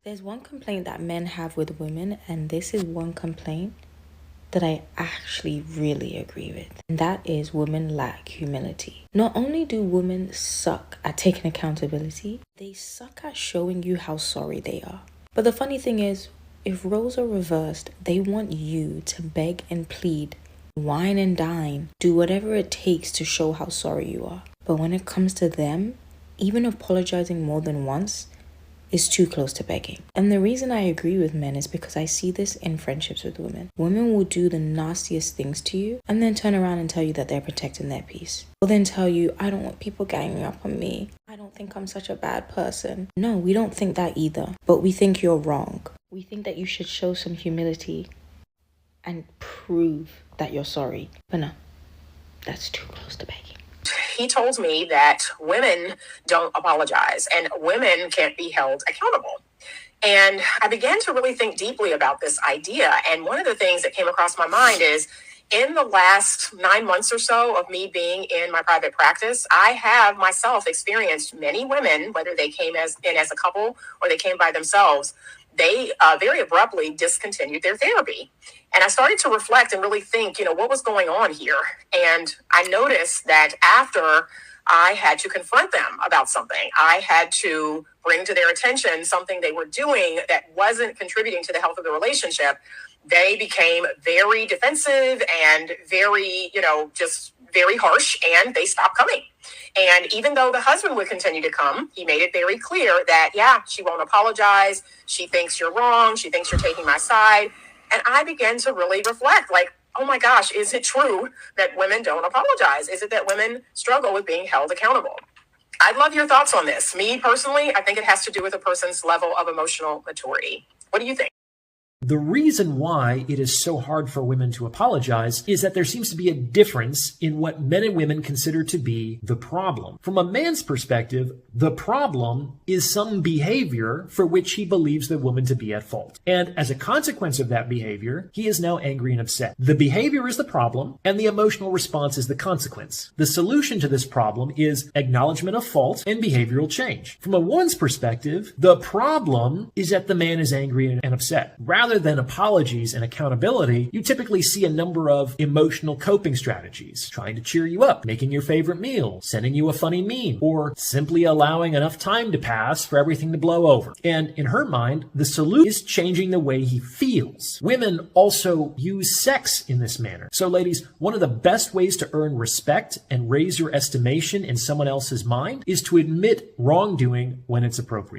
There's one complaint that men have with women, and this is one complaint that I actually really agree with. And that is women lack humility. Not only do women suck at taking accountability, they suck at showing you how sorry they are. But the funny thing is, if roles are reversed, they want you to beg and plead, wine and dine, do whatever it takes to show how sorry you are. But when it comes to them, even apologizing more than once is too close to begging. And the reason I agree with men is because I see this in friendships with women. Women will do the nastiest things to you and then turn around and tell you that they're protecting their peace. Or then tell you, I don't want people ganging up on me. I don't think I'm such a bad person. No, we don't think that either. But we think you're wrong. We think that you should show some humility and prove that you're sorry. But no, that's too close to begging. He told me that women don't apologize and women can't be held accountable. And I began to really think deeply about this idea. And one of the things that came across my mind is, in the last 9 months or so of me being in my private practice, I have myself experienced many women, whether they came in as a couple or they came by themselves, they very abruptly discontinued their therapy. And I started to reflect and really think, what was going on here? And I noticed that after I had to confront them about something, I had to bring to their attention something they were doing that wasn't contributing to the health of the relationship, they became very defensive and very, just very harsh, and they stopped coming. And even though the husband would continue to come, he made it very clear that, she won't apologize. She thinks you're wrong. She thinks you're taking my side. And I began to really reflect, oh my gosh, is it true that women don't apologize? Is it that women struggle with being held accountable? I'd love your thoughts on this. Me personally, I think it has to do with a person's level of emotional maturity. What do you think? The reason why it is so hard for women to apologize is that there seems to be a difference in what men and women consider to be the problem. From a man's perspective, the problem is some behavior for which he believes the woman to be at fault. And as a consequence of that behavior, he is now angry and upset. The behavior is the problem, and the emotional response is the consequence. The solution to this problem is acknowledgement of fault and behavioral change. From a woman's perspective, the problem is that the man is angry and upset. Rather than apologies and accountability, you typically see a number of emotional coping strategies, trying to cheer you up, making your favorite meal, sending you a funny meme, or simply allowing enough time to pass for everything to blow over. And in her mind, the solution is changing the way he feels. Women also use sex in this manner. So ladies, one of the best ways to earn respect and raise your estimation in someone else's mind is to admit wrongdoing when it's appropriate.